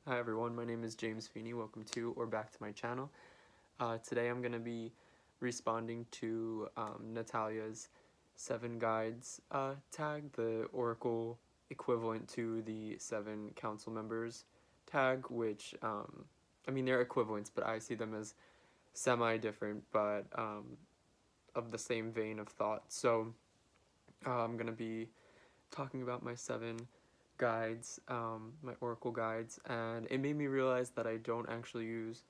Hi everyone, my name is James Feeney. Welcome to or back to my channel. Today I'm going to be responding to Natalia's 7 guides tag, the Oracle equivalent to the 7 council members tag, which, I mean they're equivalents, but I see them as semi-different, but of the same vein of thought. So I'm going to be talking about my 7 guides, my Oracle guides, and it made me realize that I don't actually use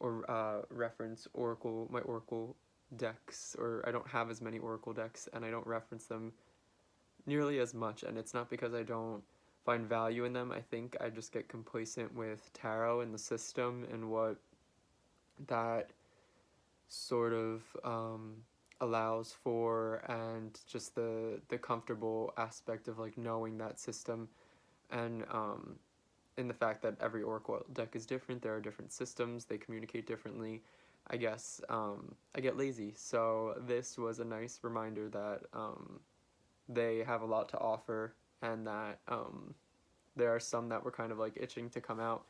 or reference my Oracle decks, or I don't have as many Oracle decks, and I don't reference them nearly as much, and it's not because I don't find value in them. I think I just get complacent with tarot and the system and what that sort of allows for, and just the comfortable aspect of like knowing that system, and in the fact that every Oracle deck is different, there are different systems, they communicate differently. I guess I get lazy, so this was a nice reminder that they have a lot to offer, and that there are some that were kind of like itching to come out,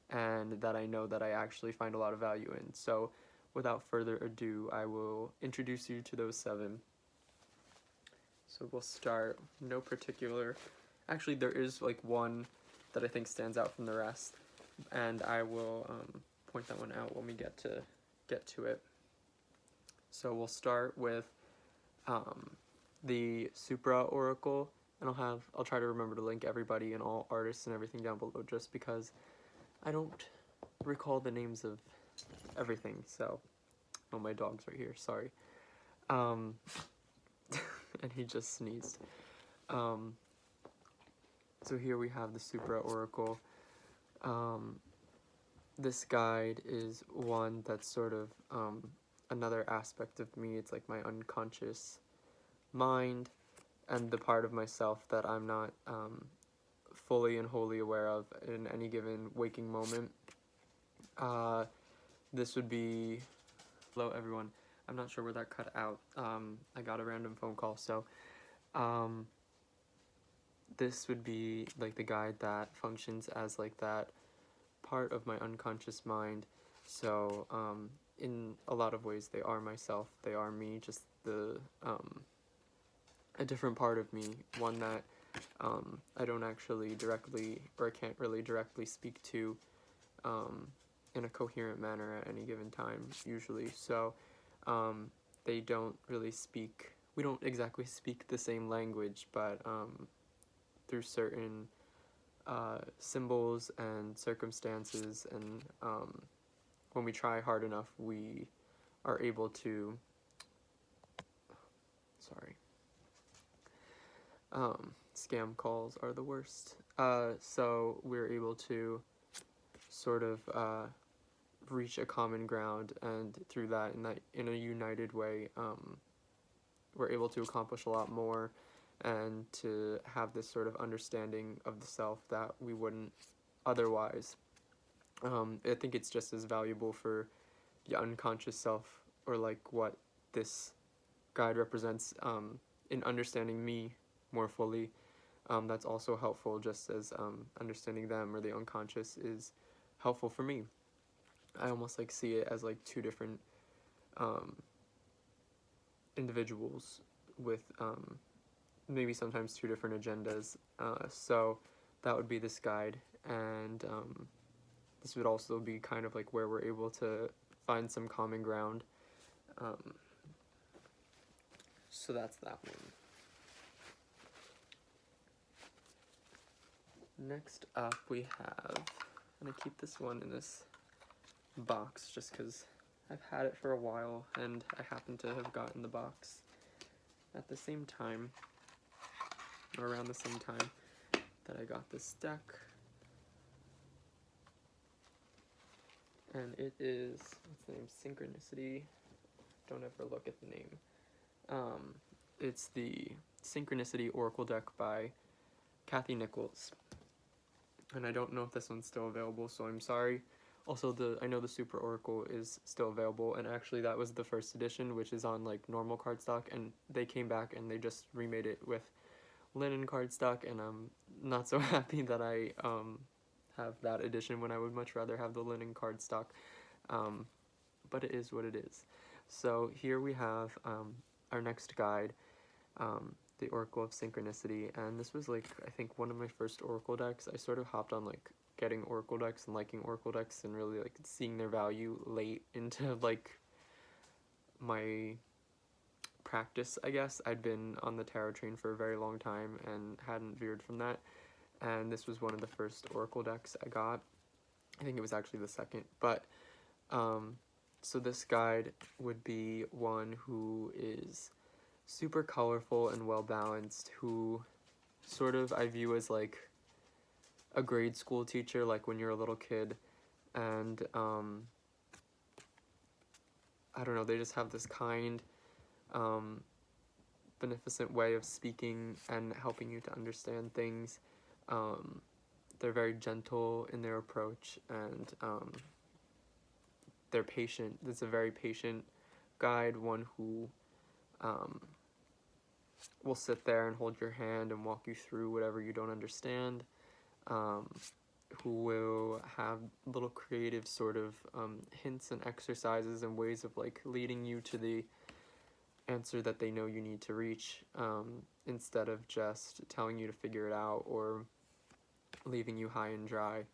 and that I know that I actually find a lot of value in. So without further ado, I will introduce you to those 7. So we'll start, no particular, actually there is like one that I think stands out from the rest, and I will point that one out when we get to it. So we'll start with the Supra Oracle, and I'll try to remember to link everybody and all artists and everything down below, just because I don't recall the names of everything. So, oh, my dog's right here, sorry. And he just sneezed. So here we have the Supra Oracle. This guide is one that's sort of another aspect of me. It's like my unconscious mind, and the part of myself that I'm not fully and wholly aware of in any given waking moment. This would be, hello everyone, I'm not sure where that cut out. I got a random phone call, so this would be like the guide that functions as like that part of my unconscious mind. So in a lot of ways they are myself, they are me, just a different part of me, one that I don't actually directly, or I can't really directly speak to in a coherent manner at any given time, usually. So they don't really speak, we don't exactly speak the same language, but through certain symbols and circumstances, and when we try hard enough, we are able to, scam calls are the worst. So we're able to sort of reach a common ground, and through that, in a united way, we're able to accomplish a lot more, and to have this sort of understanding of the self that we wouldn't otherwise. I think it's just as valuable for the unconscious self, or like what this guide represents, in understanding me more fully. That's also helpful, just as understanding them, or the unconscious, is helpful for me. I almost like see it as like 2 different individuals with maybe sometimes 2 different agendas. So that would be this guide, and this would also be kind of like where we're able to find some common ground. So that's that one. Next up we have, I'm gonna keep this one in this box just because I've had it for a while, and I happen to have gotten the box at the same time, or around the same time that I got this deck. And it is, what's the name? Synchronicity. Don't ever look at the name. It's the Synchronicity Oracle deck by Kathy Nichols. And I don't know if this one's still available, so I'm sorry. Also, I know the Supra Oracle is still available, and actually that was the first edition, which is on like normal cardstock, and they came back and they just remade it with linen cardstock, and I'm not so happy that I have that edition when I would much rather have the linen cardstock. But it is what it is. So here we have our next guide, the Oracle of Synchronicity, and this was like, I think, one of my first Oracle decks. I sort of hopped on like getting Oracle decks and liking Oracle decks and really like seeing their value late into like my practice, I guess. I'd been on the tarot train for a very long time and hadn't veered from that, and this was one of the first Oracle decks I got. I think it was actually the second, but so this guide would be one who is super colorful and well balanced, who sort of I view as like a grade school teacher, like when you're a little kid, and I don't know, they just have this kind, beneficent way of speaking and helping you to understand things. They're very gentle in their approach, and they're patient. It's a very patient guide, one who will sit there and hold your hand and walk you through whatever you don't understand, who will have little creative sort of hints and exercises and ways of like leading you to the answer that they know you need to reach, instead of just telling you to figure it out or leaving you high and dry.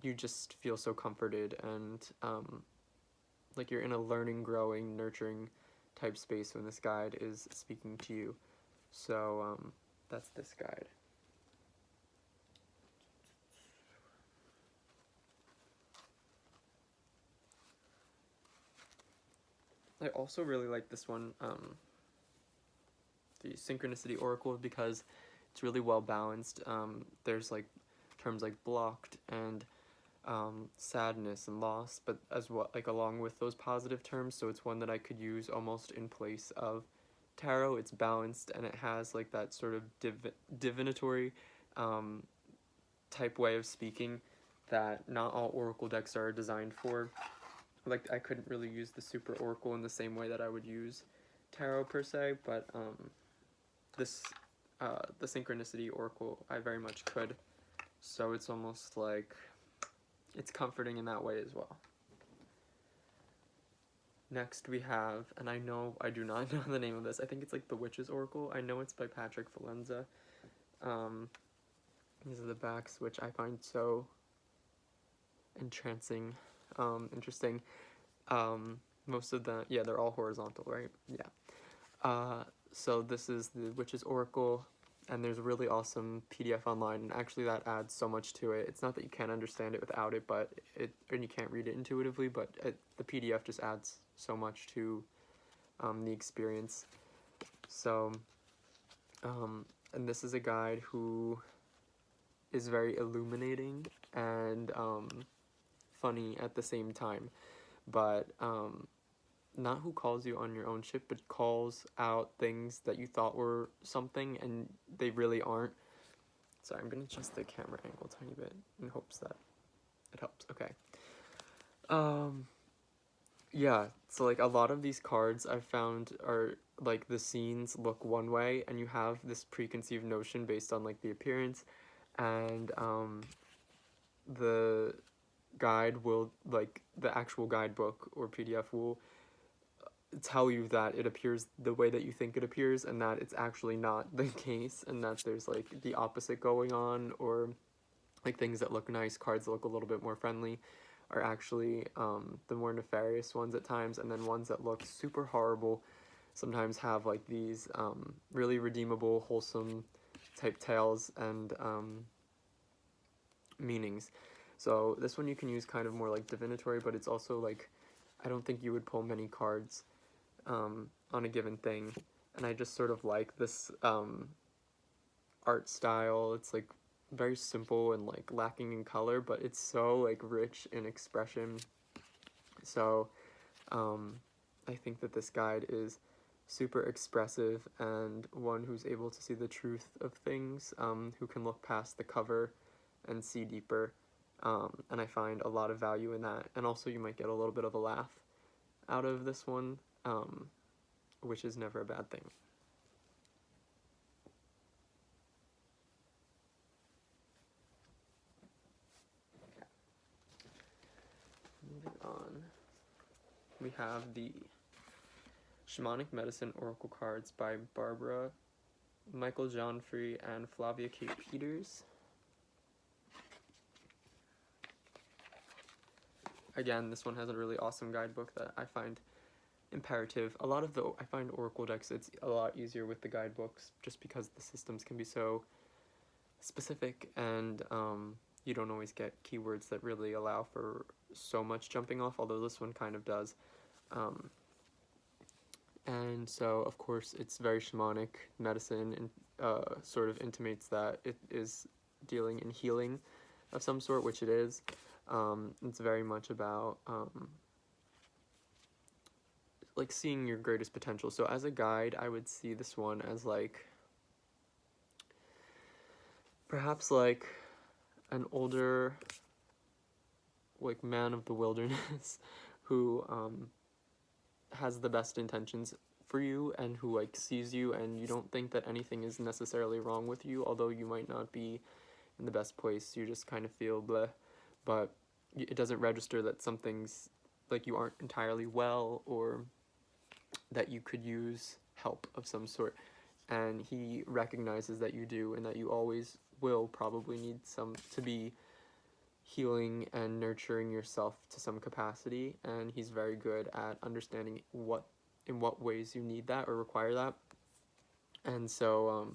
You just feel so comforted and like you're in a learning, growing, nurturing type space when this guide is speaking to you. So that's this guide. I also really like this one, the Synchronicity Oracle, because it's really well balanced. There's like terms like blocked and sadness and loss, but as well, like along with those positive terms, so it's one that I could use almost in place of tarot. It's balanced and it has like that sort of divinatory type way of speaking that not all Oracle decks are designed for. Like I couldn't really use the Supra Oracle in the same way that I would use tarot per se, but this the Synchronicity Oracle I very much could. So it's almost like it's comforting in that way as well. Next we have, and I know I do not know the name of this, I think it's like the Witch's Oracle. I know it's by Patrick Valenza. These are the backs, which I find so entrancing, interesting. Most of the, yeah, they're all horizontal, right? Yeah. So this is the Witch's Oracle, and there's a really awesome PDF online, and actually that adds so much to it. It's not that you can't understand it without it, but and you can't read it intuitively, but the PDF just adds so much to the experience. So, and this is a guide who is very illuminating and funny at the same time, but not who calls you on your own shit, but calls out things that you thought were something and they really aren't. Sorry, I'm gonna adjust the camera angle a tiny bit in hopes that it helps. Okay. Yeah, so like a lot of these cards I've found are like the scenes look one way and you have this preconceived notion based on like the appearance, and the guide will, like the actual guidebook or PDF will tell you that it appears the way that you think it appears and that it's actually not the case, and that there's like the opposite going on, or like things that look nice, cards that look a little bit more friendly, are actually the more nefarious ones at times, and then ones that look super horrible sometimes have like these really redeemable, wholesome type tales and meanings. So this one you can use kind of more like divinatory, but it's also like, I don't think you would pull many cards on a given thing, and I just sort of like this art style. It's like very simple and like lacking in color, but it's so like rich in expression. So I think that this guide is super expressive and one who's able to see the truth of things, who can look past the cover and see deeper, and I find a lot of value in that. And also you might get a little bit of a laugh out of this one, which is never a bad thing. on, we have the Shamanic Medicine Oracle cards by Barbara, Michael Johnfrey, and Flavia K. Peters. Again, this one has a really awesome guidebook that I find imperative. I find Oracle decks, it's a lot easier with the guidebooks just because the systems can be so specific, and you don't always get keywords that really allow for so much jumping off, although this one kind of does. And so, of course, it's very shamanic medicine, and sort of intimates that it is dealing in healing of some sort, which it is. It's very much about like seeing your greatest potential. So as a guide, I would see this one as like perhaps like an older like man of the wilderness who has the best intentions for you, and who like sees you, and you don't think that anything is necessarily wrong with you, although you might not be in the best place. You just kind of feel bleh, but it doesn't register that something's like you aren't entirely well, or that you could use help of some sort. And he recognizes that you do, and that you always will probably need some to be healing and nurturing yourself to some capacity, and he's very good at understanding in what ways you need that or require that. And so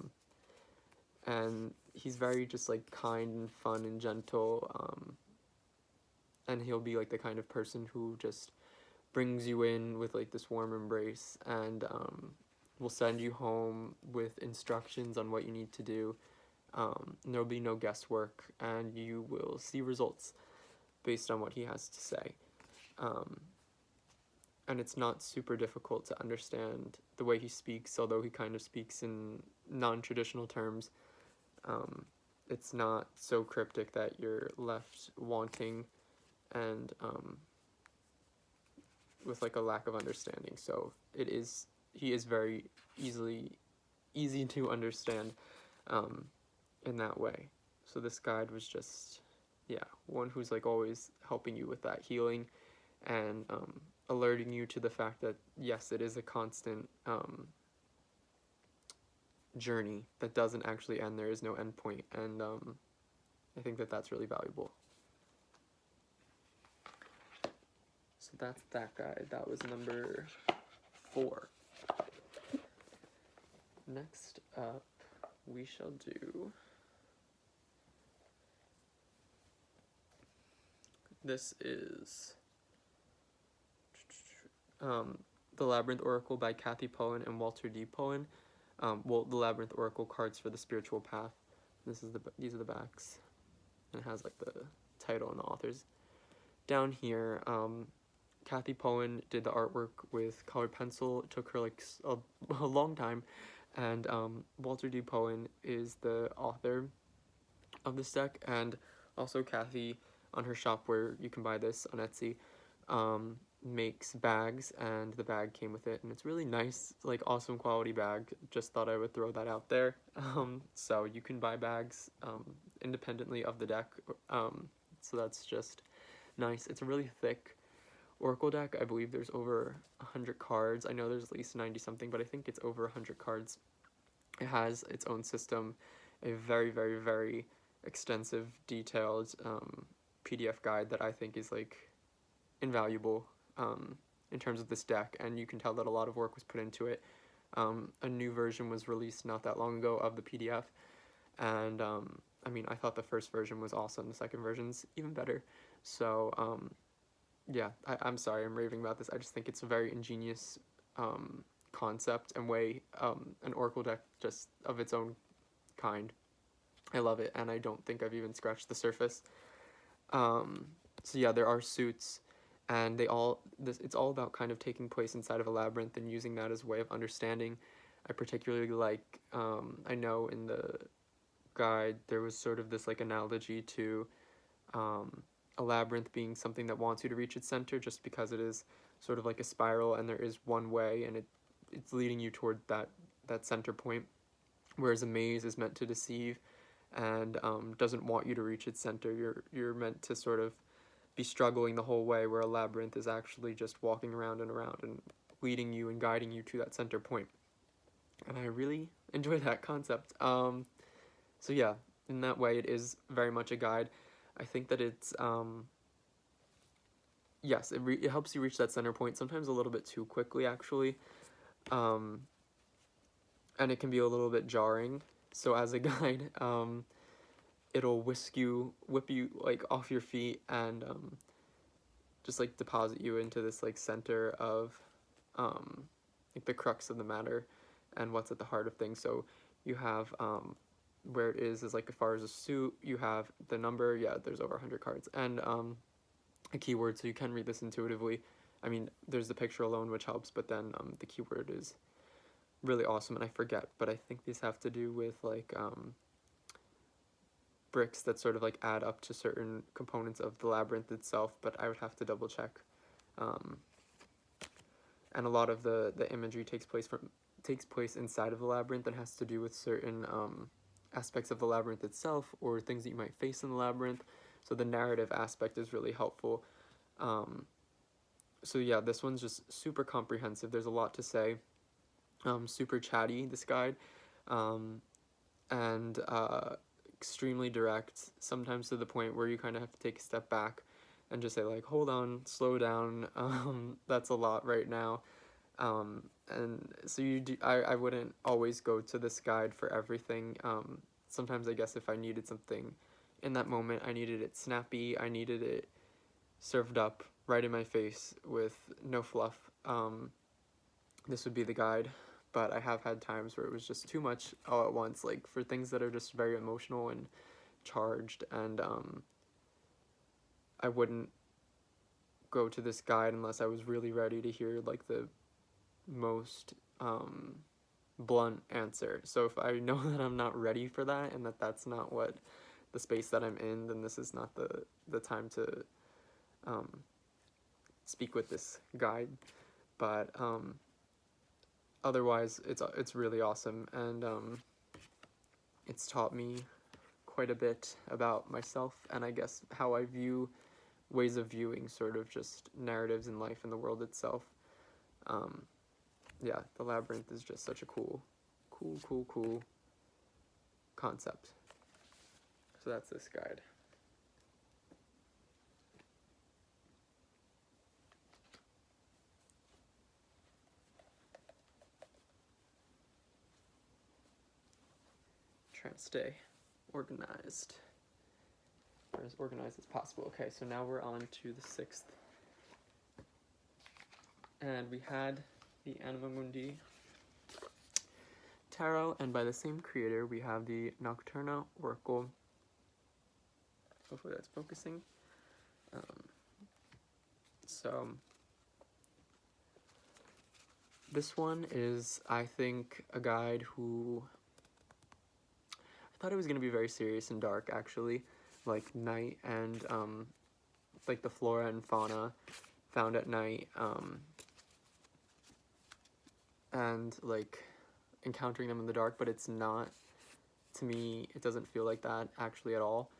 and he's very just like kind and fun and gentle, and he'll be like the kind of person who just brings you in with like this warm embrace, and will send you home with instructions on what you need to do. There'll be no guesswork, and you will see results based on what he has to say. And it's not super difficult to understand the way he speaks, although he kind of speaks in non-traditional terms. It's not so cryptic that you're left wanting and with like a lack of understanding. So he is very easy to understand in that way. So this guide was just, yeah, one who's like always helping you with that healing, and alerting you to the fact that yes, it is a constant journey that doesn't actually end. There is no end point, and I think that that's really valuable. So that's that guide. That was number 4. Next up, we shall do this is the Labyrinth Oracle by Kathy Pullen and Walter D. Pullen. Well, the Labyrinth Oracle cards for the spiritual path. These are the backs, and it has like the title and the authors. Down here, Kathy Pullen did the artwork with colored pencil. It took her like a long time, and Walter D. Pullen is the author of this deck, and also Kathy, on her shop where you can buy this on Etsy, makes bags, and the bag came with it, and it's really nice, like awesome quality bag. Just thought I would throw that out there. So you can buy bags independently of the deck, so that's just nice. It's a really thick Oracle deck. I believe there's over 100 cards. I know there's at least 90 something, but I think it's over 100 cards. It has its own system, a very, very, very extensive, detailed PDF guide that I think is like invaluable in terms of this deck, and you can tell that a lot of work was put into it. A new version was released not that long ago of the PDF, and I mean, I thought the first version was awesome. The second version's even better. So yeah, I'm sorry I'm raving about this. I just think it's a very ingenious concept and way, an Oracle deck just of its own kind. I love it, and I don't think I've even scratched the surface. So yeah, there are suits, and it's all about kind of taking place inside of a labyrinth and using that as a way of understanding. I particularly like, I know in the guide there was sort of this like analogy to a labyrinth being something that wants you to reach its center, just because it is sort of like a spiral, and there is one way, and it's leading you toward that center point, whereas a maze is meant to deceive and doesn't want you to reach its center. You're meant to sort of be struggling the whole way, where a labyrinth is actually just walking around and around and leading you and guiding you to that center point. And I really enjoy that concept. So yeah, in that way, it is very much a guide. I think that it's, yes, it helps you reach that center point, sometimes a little bit too quickly, actually. And it can be a little bit jarring. So as a guide, it'll whip you, like, off your feet and, just, like, deposit you into this, like, center of, like, the crux of the matter and what's at the heart of things. So you have, where it is like, as far as a suit, you have the number, yeah, there's over 100 cards, and, a keyword, so you can read this intuitively. I mean, there's the picture alone, which helps, but then, the keyword is really awesome, and I forget, but I think these have to do with, like, bricks that sort of, like, add up to certain components of the labyrinth itself, but I would have to double check. And a lot of the imagery takes place inside of the labyrinth and has to do with certain aspects of the labyrinth itself, or things that you might face in the labyrinth. So the narrative aspect is really helpful. So yeah, this one's just super comprehensive. There's a lot to say. Super chatty, this guide, and extremely direct, sometimes to the point where you kind of have to take a step back and just say, like, hold on, slow down, that's a lot right now. And so I wouldn't always go to this guide for everything. Sometimes I guess if I needed something in that moment, I needed it snappy, I needed it served up right in my face with no fluff, this would be the guide. But I have had times where it was just too much all at once, like for things that are just very emotional and charged, and I wouldn't go to this guide unless I was really ready to hear, like, the most blunt answer. So if I know that I'm not ready for that, and that that's not what the space that I'm in, then this is not the time to speak with this guide. But otherwise, it's really awesome, and it's taught me quite a bit about myself, and I guess how I view ways of viewing sort of just narratives in life and the world itself. Yeah, the labyrinth is just such a cool concept. So that's this guide. Trying to stay organized, or as organized as possible. Okay, so now we're on to the 6th. And we had the Anima Mundi Tarot, and by the same creator, we have the Nocturna Oracle. Hopefully that's focusing. So this one is, I think, a guide who, I thought it was going to be very serious and dark, actually, like night and like the flora and fauna found at night, and like encountering them in the dark, but it's not, to me, it doesn't feel like that actually at all.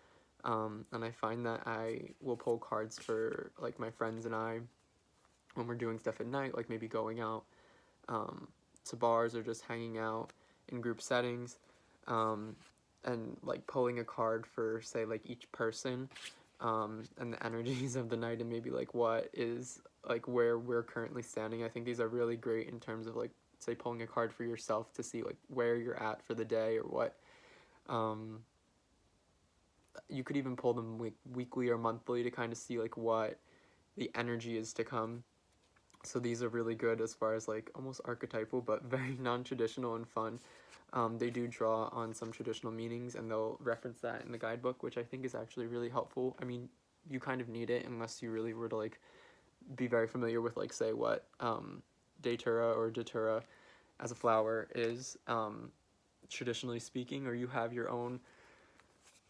And I find that I will pull cards for, like, my friends and I when we're doing stuff at night, like maybe going out to bars or just hanging out in group settings, and like pulling a card for, say, like each person, and the energies of the night, and maybe like what is, like, where we're currently standing. I think these are really great in terms of, like, say, pulling a card for yourself to see, like, where you're at for the day, or what. You could even pull them weekly or monthly to kind of see, like, what the energy is to come. So these are really good as far as, like, almost archetypal, but very non-traditional and fun. They do draw on some traditional meanings, and they'll reference that in the guidebook, which I think is actually really helpful. I mean, you kind of need it unless you really were to, like, be very familiar with, like, say, what Datura or Datura as a flower is, traditionally speaking, or you have your own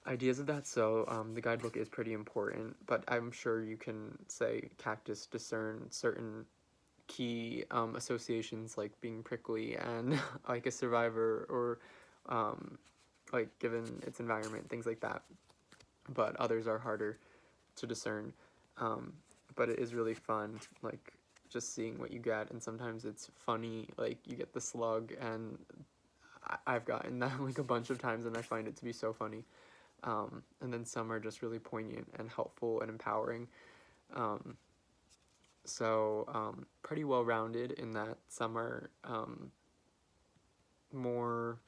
ideas of that. So the guidebook is pretty important, but I'm sure you can, say, cactus, discern certain key associations, like being prickly and like a survivor, or like given its environment, things like that, but others are harder to discern. but it is really fun, like, just seeing what you get, and sometimes it's funny, like, you get the slug, and I've gotten that, like, a bunch of times, and I find it to be so funny, and then some are just really poignant and helpful and empowering, pretty well-rounded in that some are, more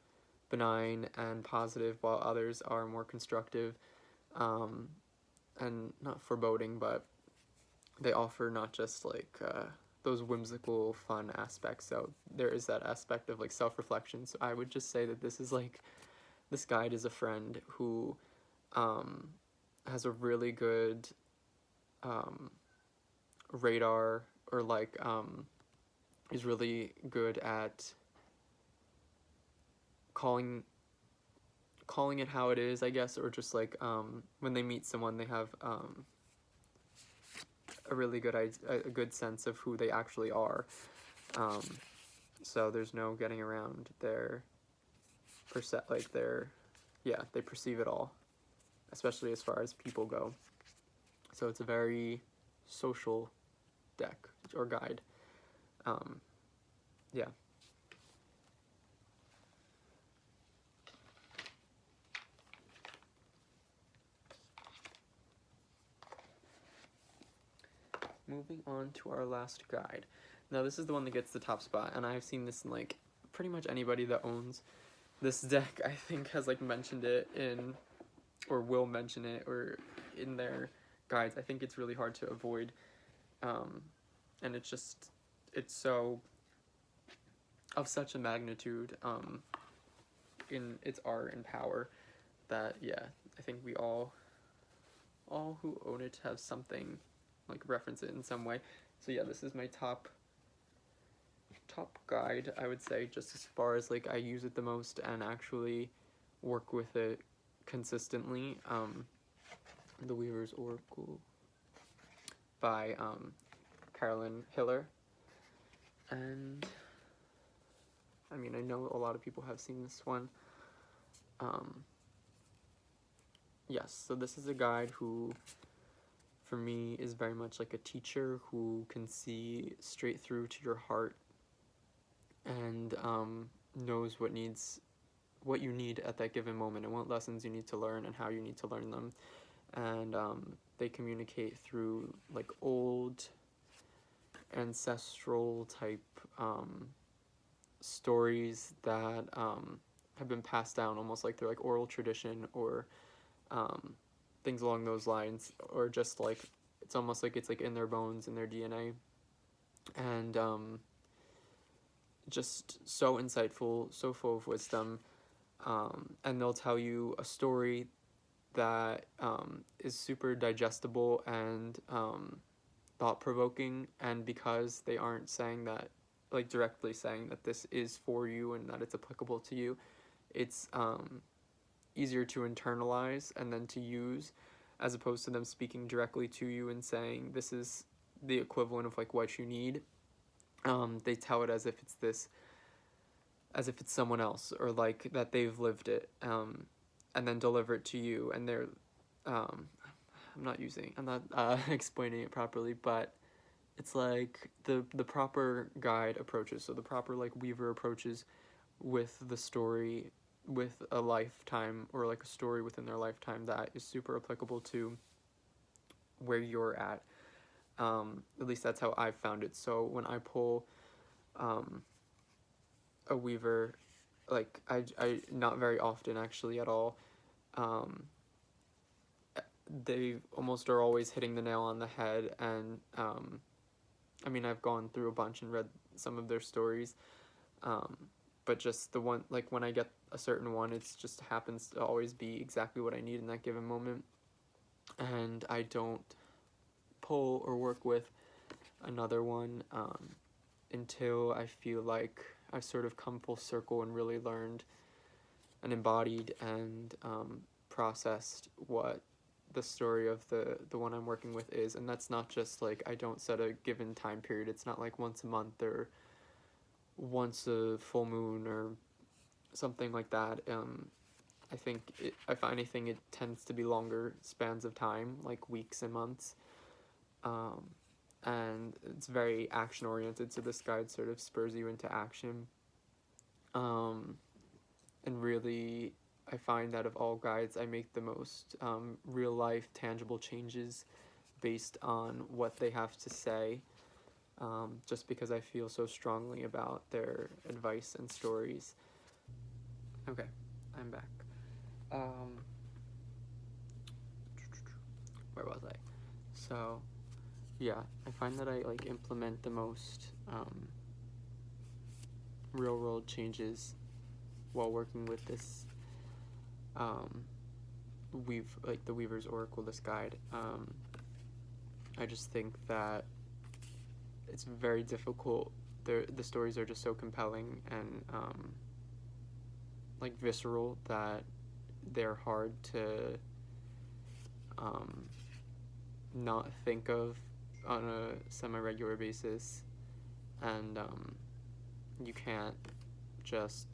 benign and positive, while others are more constructive, and not foreboding, but they offer not just like those whimsical, fun aspects. So there is that aspect of like self-reflection. So I would just say that this is like, this guide is a friend who has a really good radar, or like is really good at calling it how it is, I guess, or just like when they meet someone, they have a really good a good sense of who they actually are. So there's no getting around their they perceive it all, especially as far as people go. So it's a very social deck or guide. Yeah. Moving on to our last guide. Now this is the one that gets the top spot, and I've seen this in like pretty much anybody that owns this deck, I think, has like mentioned it in, or will mention it, or in their guides. I think it's really hard to avoid, and it's so of such a magnitude in its art and power that, yeah, I think we all who own it have something, like, reference it in some way. So yeah, this is my top guide, I would say, just as far as like I use it the most and actually work with it consistently. The Weaver's Oracle by Carolyn Hiller, and I mean, I know a lot of people have seen this one. Yes, so this is a guide who, for me, is very much like a teacher who can see straight through to your heart and knows what you need at that given moment, and what lessons you need to learn and how you need to learn them. And they communicate through like old ancestral type stories that have been passed down almost like they're like oral tradition, or things along those lines, or just like it's almost like it's like in their bones, in their DNA, and just so insightful, so full of wisdom, and they'll tell you a story that is super digestible and thought-provoking, and because they aren't saying that, like directly saying that this is for you and that it's applicable to you, it's easier to internalize and then to use, as opposed to them speaking directly to you and saying this is the equivalent of like what you need. They tell it as if it's someone else, or like that they've lived it, and then deliver it to you, and they're I'm not explaining it properly, but it's like the proper guide approaches, so the proper like weaver approaches with the story, with a lifetime, or like a story within their lifetime that is super applicable to where you're at. At least that's how I've found it. So when I pull a weaver, like I not very often, actually, at all, they almost are always hitting the nail on the head. And I mean, I've gone through a bunch and read some of their stories, but just the one, like when I get a certain one, it's just happens to always be exactly what I need in that given moment, and I don't pull or work with another one until I feel like I've sort of come full circle and really learned and embodied and processed what the story of the one I'm working with is. And that's not just like, I don't set a given time period. It's not like once a month or once a full moon or something like that. I think if anything, it tends to be longer spans of time, like weeks and months. and it's very action oriented, so this guide sort of spurs you into action. And really, I find that of all guides, I make the most real life, tangible changes based on what they have to say, just because I feel so strongly about their advice and stories. Okay, I'm back. Where was I? So, yeah, I find that I like implement the most real world changes while working with this the Weaver's Oracle, this guide. I just think that it's very difficult. The stories are just so compelling and like visceral that they're hard to not think of on a semi-regular basis, and you can't just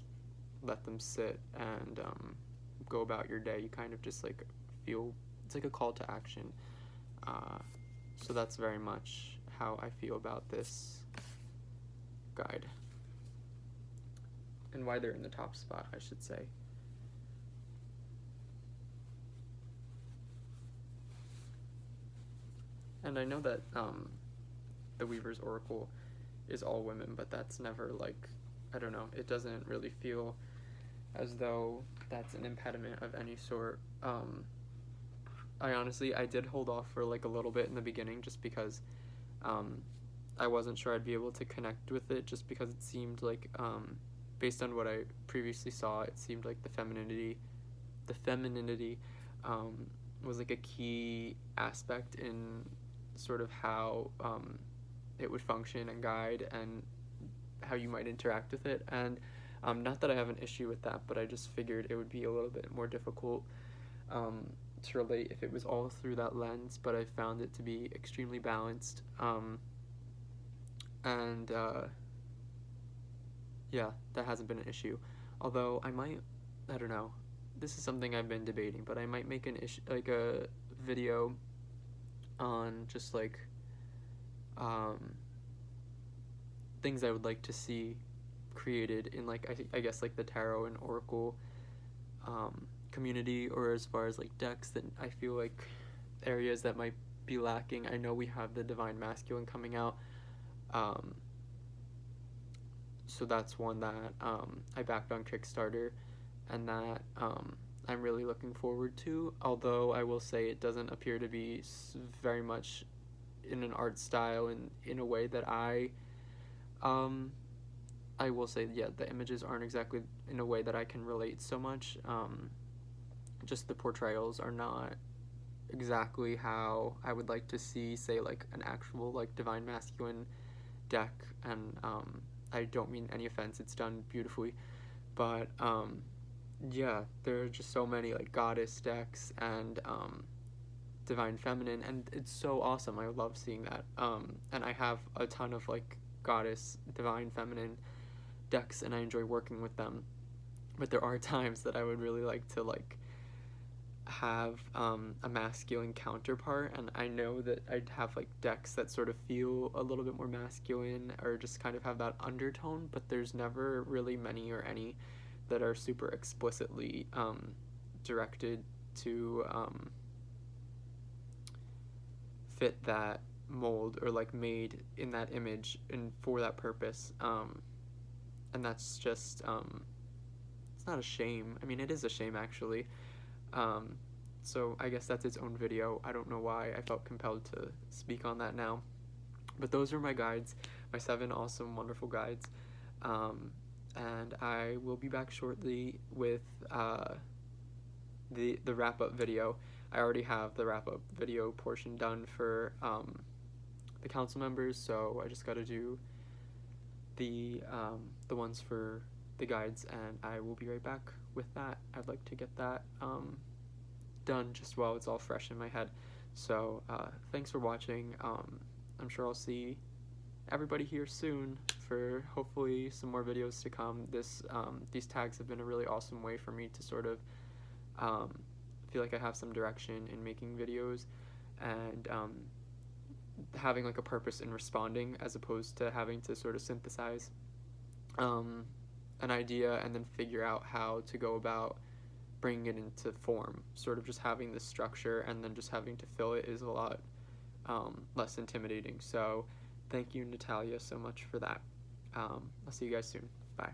let them sit and go about your day. You kind of just like feel it's like a call to action. So that's very much how I feel about this guide, and why they're in the top spot, I should say. And I know that the Weaver's Oracle is all women, but that's never like, I don't know, it doesn't really feel as though that's an impediment of any sort. I did hold off for like a little bit in the beginning just because I wasn't sure I'd be able to connect with it, just because it seemed like, based on what I previously saw, it seemed like the femininity was like a key aspect in sort of how it would function and guide and how you might interact with it. And not that I have an issue with that, but I just figured it would be a little bit more difficult to relate if it was all through that lens, but I found it to be extremely balanced. Yeah, that hasn't been an issue. Although I don't know, this is something I've been debating, but I might make a video on just like things I would like to see created in like I guess like the tarot and oracle community, or as far as like decks that I feel like areas that might be lacking. I know we have the Divine Masculine coming out, so that's one that I backed on Kickstarter, and that I'm really looking forward to, although I will say it doesn't appear to be very much in an art style and in a way that I will say, yeah, the images aren't exactly in a way that I can relate so much. Just the portrayals are not exactly how I would like to see, say, like an actual like Divine Masculine deck, and I don't mean any offense, it's done beautifully, but yeah, there are just so many like goddess decks and Divine Feminine, and it's so awesome. I love seeing that. And I have a ton of like goddess, Divine Feminine decks, and I enjoy working with them. But there are times that I would really like to like have a masculine counterpart, and I know that I'd have like decks that sort of feel a little bit more masculine or just kind of have that undertone, but there's never really many or any that are super explicitly directed to fit that mold, or like made in that image and for that purpose. And that's just it's not a shame. I mean, it is a shame actually. So I guess that's its own video. I don't know why I felt compelled to speak on that now. But those are my guides, my 7 awesome, wonderful guides. And I will be back shortly with the wrap-up video. I already have the wrap-up video portion done for the council members, so I just got to do the ones for the guides, and I will be right back with that. I'd like to get that done just while it's all fresh in my head. So thanks for watching. I'm sure I'll see everybody here soon for hopefully some more videos to come. These tags have been a really awesome way for me to sort of feel like I have some direction in making videos, and having like a purpose in responding, as opposed to having to sort of synthesize an idea and then figure out how to go about bringing it into form. Sort of just having this structure and then just having to fill it is a lot less intimidating. So thank you, Natalia, so much for that. I'll see you guys soon. Bye.